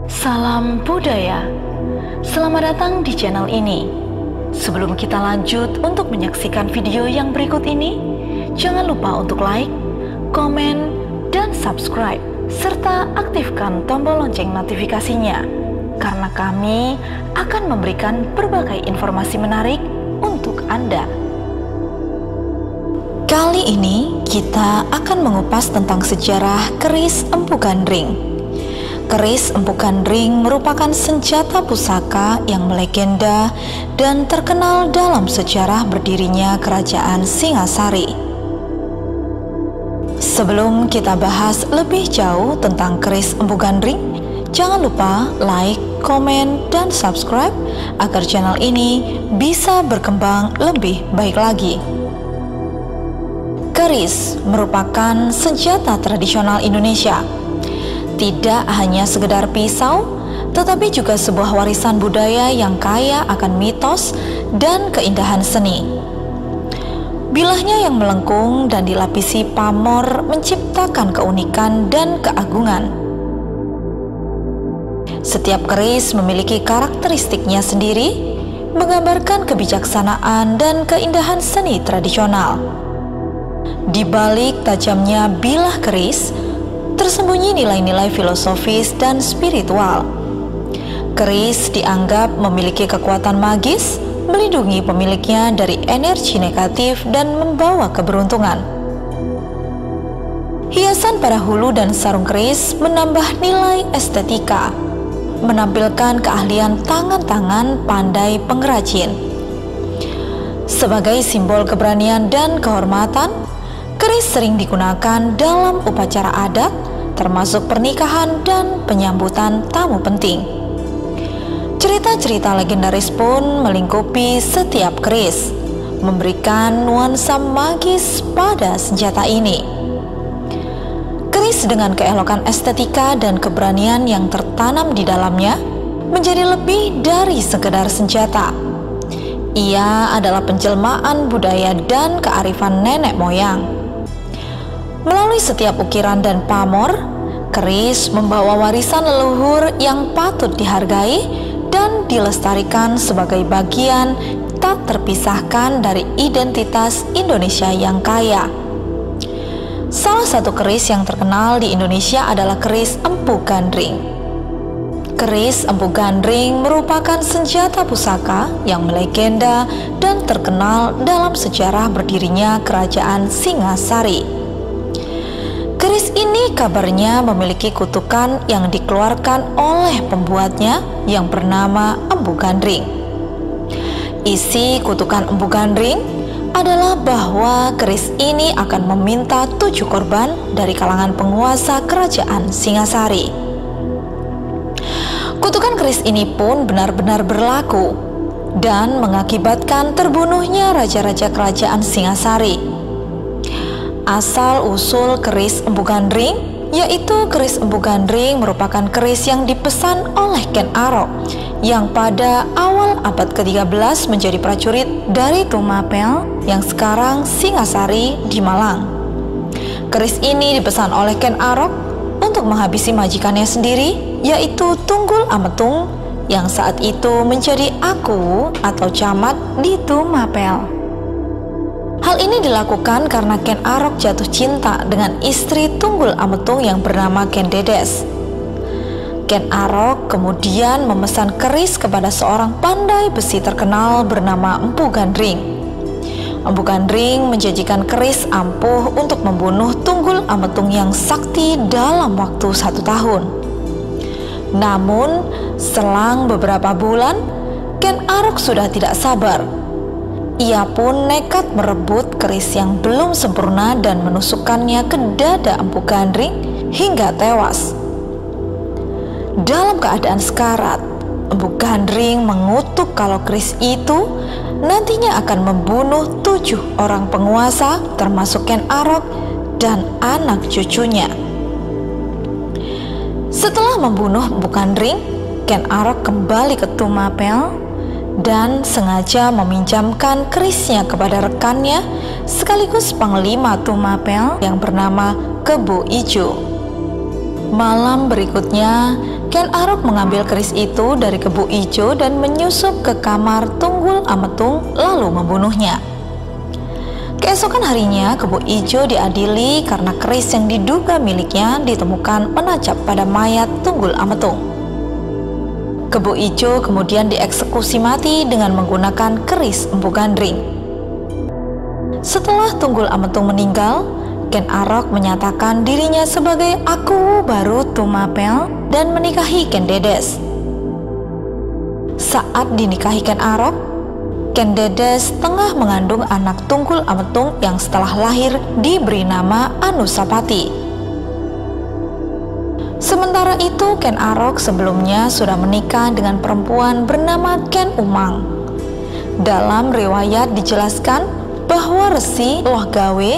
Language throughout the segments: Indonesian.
Salam budaya. Selamat datang di channel ini. Sebelum kita lanjut untuk menyaksikan video yang berikut ini, jangan lupa untuk like, komen, dan subscribe, serta aktifkan tombol lonceng notifikasinya, karena kami akan memberikan berbagai informasi menarik untuk Anda. Kali ini kita akan mengupas tentang sejarah keris Empu Gandring. Keris Empu Gandring merupakan senjata pusaka yang melegenda dan terkenal dalam sejarah berdirinya Kerajaan Singasari. Sebelum kita bahas lebih jauh tentang keris Empu Gandring, jangan lupa like, komen, dan subscribe agar channel ini bisa berkembang lebih baik lagi. Keris merupakan senjata tradisional Indonesia. Tidak hanya sekedar pisau, tetapi juga sebuah warisan budaya yang kaya akan mitos dan keindahan seni. Bilahnya yang melengkung dan dilapisi pamor menciptakan keunikan dan keagungan. Setiap keris memiliki karakteristiknya sendiri, menggambarkan kebijaksanaan dan keindahan seni tradisional. Di balik tajamnya bilah keris, tersembunyi nilai-nilai filosofis dan spiritual. Keris dianggap memiliki kekuatan magis, melindungi pemiliknya dari energi negatif dan membawa keberuntungan. Hiasan pada hulu dan sarung keris menambah nilai estetika, menampilkan keahlian tangan-tangan pandai pengrajin. Sebagai simbol keberanian dan kehormatan, keris sering digunakan dalam upacara adat, termasuk pernikahan dan penyambutan tamu penting. Cerita-cerita legendaris pun melingkupi setiap keris, memberikan nuansa magis pada senjata ini. Keris dengan keelokan estetika dan keberanian yang tertanam di dalamnya menjadi lebih dari sekedar senjata. Ia adalah penjelmaan budaya dan kearifan nenek moyang. Melalui setiap ukiran dan pamor, keris membawa warisan leluhur yang patut dihargai dan dilestarikan sebagai bagian tak terpisahkan dari identitas Indonesia yang kaya. Salah satu keris yang terkenal di Indonesia adalah keris Empu Gandring. Keris Empu Gandring merupakan senjata pusaka yang melegenda dan terkenal dalam sejarah berdirinya Kerajaan Singasari. Keris ini kabarnya memiliki kutukan yang dikeluarkan oleh pembuatnya yang bernama Empu Gandring. Isi kutukan Empu Gandring adalah bahwa keris ini akan meminta 7 korban dari kalangan penguasa Kerajaan Singasari. Kutukan keris ini pun benar-benar berlaku dan mengakibatkan terbunuhnya raja-raja Kerajaan Singasari. Asal-usul keris Empu Gandring, yaitu keris Empu Gandring merupakan keris yang dipesan oleh Ken Arok yang pada awal abad ke-13 menjadi prajurit dari Tumapel yang sekarang Singasari di Malang. Keris ini dipesan oleh Ken Arok untuk menghabisi majikannya sendiri, yaitu Tunggul Ametung yang saat itu menjadi aku atau camat di Tumapel. Hal ini dilakukan karena Ken Arok jatuh cinta dengan istri Tunggul Ametung yang bernama Ken Dedes. Ken Arok kemudian memesan keris kepada seorang pandai besi terkenal bernama Empu Gandring. Empu Gandring menjanjikan keris ampuh untuk membunuh Tunggul Ametung yang sakti dalam waktu 1 tahun. Namun, selang beberapa bulan, Ken Arok sudah tidak sabar. Ia pun nekat merebut keris yang belum sempurna dan menusukkannya ke dada Empu Gandring hingga tewas. Dalam keadaan sekarat, Empu Gandring mengutuk kalau keris itu nantinya akan membunuh 7 orang penguasa termasuk Ken Arok dan anak cucunya. Setelah membunuh Empu Gandring, Ken Arok kembali ke Tumapel dan sengaja meminjamkan kerisnya kepada rekannya sekaligus panglima Tumapel yang bernama Kebo Ijo. Malam berikutnya, Ken Arok mengambil keris itu dari Kebo Ijo dan menyusup ke kamar Tunggul Ametung lalu membunuhnya. Keesokan harinya, Kebo Ijo diadili karena keris yang diduga miliknya ditemukan menancap pada mayat Tunggul Ametung. Kebo Ijo kemudian dieksekusi mati dengan menggunakan keris Empu Gandring. Setelah Tunggul Ametung meninggal, Ken Arok menyatakan dirinya sebagai Aku Baru Tumapel dan menikahi Ken Dedes. Saat dinikahi Ken Arok, Ken Dedes tengah mengandung anak Tunggul Ametung yang setelah lahir diberi nama Anusapati. Sementara itu, Ken Arok sebelumnya sudah menikah dengan perempuan bernama Ken Umang. Dalam riwayat dijelaskan bahwa Resi Loh Gawe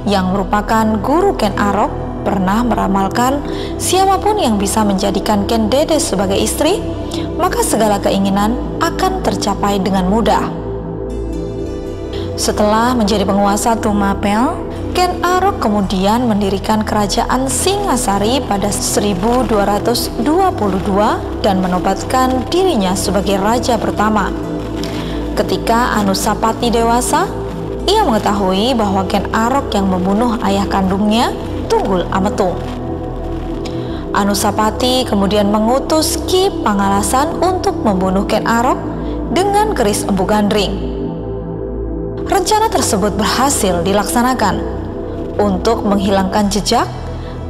yang merupakan guru Ken Arok pernah meramalkan siapapun yang bisa menjadikan Ken Dedes sebagai istri, maka segala keinginan akan tercapai dengan mudah. Setelah menjadi penguasa Tumapel, Ken Arok kemudian mendirikan kerajaan Singasari pada 1222 dan menobatkan dirinya sebagai raja pertama. Ketika Anusapati dewasa, ia mengetahui bahwa Ken Arok yang membunuh ayah kandungnya, Tunggul Ametung. Anusapati kemudian mengutus Ki Pangalasan untuk membunuh Ken Arok dengan keris Empu Gandring. Rencana tersebut berhasil dilaksanakan. Untuk menghilangkan jejak,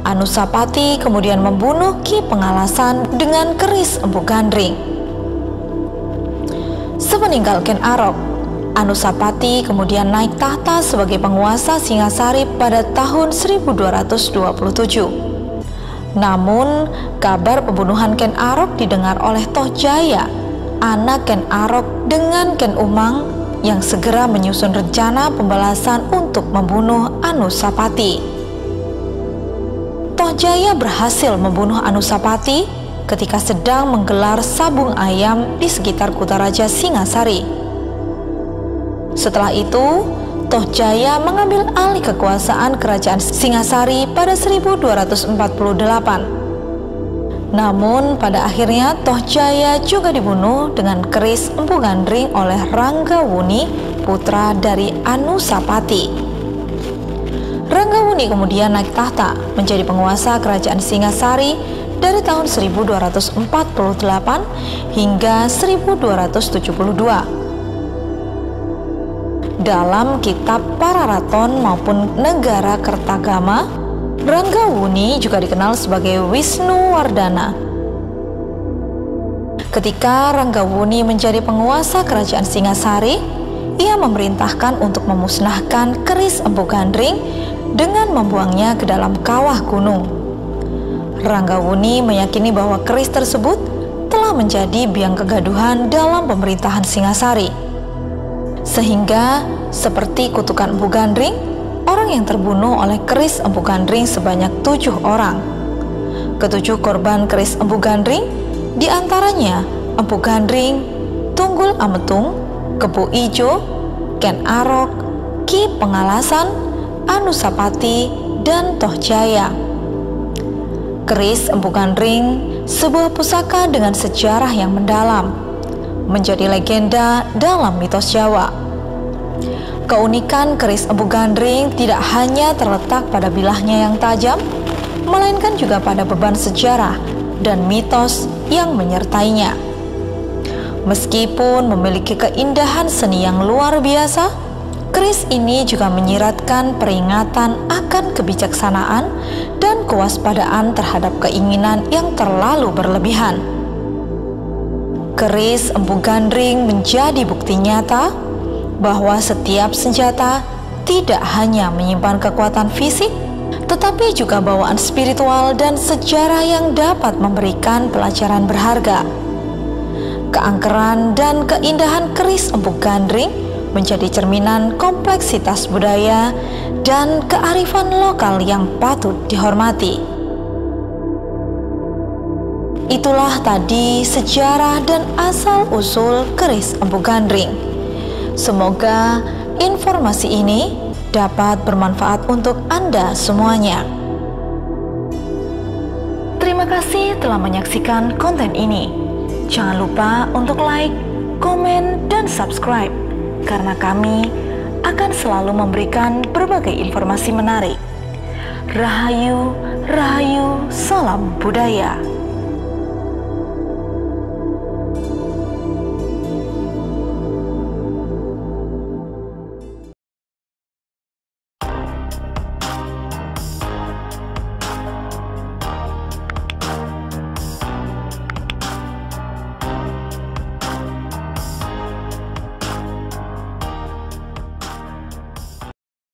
Anusapati kemudian membunuh Ki Pangalasan dengan keris Empu Gandring. Sepeninggal Ken Arok, Anusapati kemudian naik tahta sebagai penguasa Singasari pada tahun 1227. Namun, kabar pembunuhan Ken Arok didengar oleh Tohjaya, anak Ken Arok dengan Ken Umang yang segera menyusun rencana pembalasan untuk membunuh Anusapati. Tohjaya berhasil membunuh Anusapati ketika sedang menggelar sabung ayam di sekitar Kutaraja Singasari. Setelah itu, Tohjaya mengambil alih kekuasaan kerajaan Singasari pada 1248. Namun pada akhirnya Tohjaya juga dibunuh dengan keris Empu Gandring oleh Ranggawuni, putra dari Anusapati. Ranggawuni kemudian naik tahta menjadi penguasa kerajaan Singasari dari tahun 1248 hingga 1272. Dalam kitab Pararaton maupun Negara Kertagama, Ranggawuni juga dikenal sebagai Wisnuwardana. Ketika Ranggawuni menjadi penguasa kerajaan Singasari, ia memerintahkan untuk memusnahkan keris Empu Gandring dengan membuangnya ke dalam kawah gunung. Ranggawuni meyakini bahwa keris tersebut telah menjadi biang kegaduhan dalam pemerintahan Singasari. Sehingga seperti kutukan Empu Gandring, orang yang terbunuh oleh keris Empu Gandring sebanyak 7 orang. Ketujuh korban keris Empu Gandring diantaranya Empu Gandring, Tunggul Ametung, Kebo Ijo, Ken Arok, Ki Pangalasan, Anusapati, dan Tohjaya. Keris Empu Gandring sebuah pusaka dengan sejarah yang mendalam, menjadi legenda dalam mitos Jawa. Keunikan keris Empu Gandring tidak hanya terletak pada bilahnya yang tajam, melainkan juga pada beban sejarah dan mitos yang menyertainya. Meskipun memiliki keindahan seni yang luar biasa, keris ini juga menyiratkan peringatan akan kebijaksanaan dan kewaspadaan terhadap keinginan yang terlalu berlebihan. Keris Empu Gandring menjadi bukti nyata bahwa setiap senjata tidak hanya menyimpan kekuatan fisik, tetapi juga bawaan spiritual dan sejarah yang dapat memberikan pelajaran berharga. Keangkeran dan keindahan keris Empu Gandring menjadi cerminan kompleksitas budaya dan kearifan lokal yang patut dihormati. Itulah tadi sejarah dan asal-usul keris Empu Gandring. Semoga informasi ini dapat bermanfaat untuk Anda semuanya. kasih telah menyaksikan konten ini. Jangan lupa untuk like, komen, dan subscribe, karena kami akan selalu memberikan berbagai informasi menarik. Rahayu, Rahayu, salam budaya.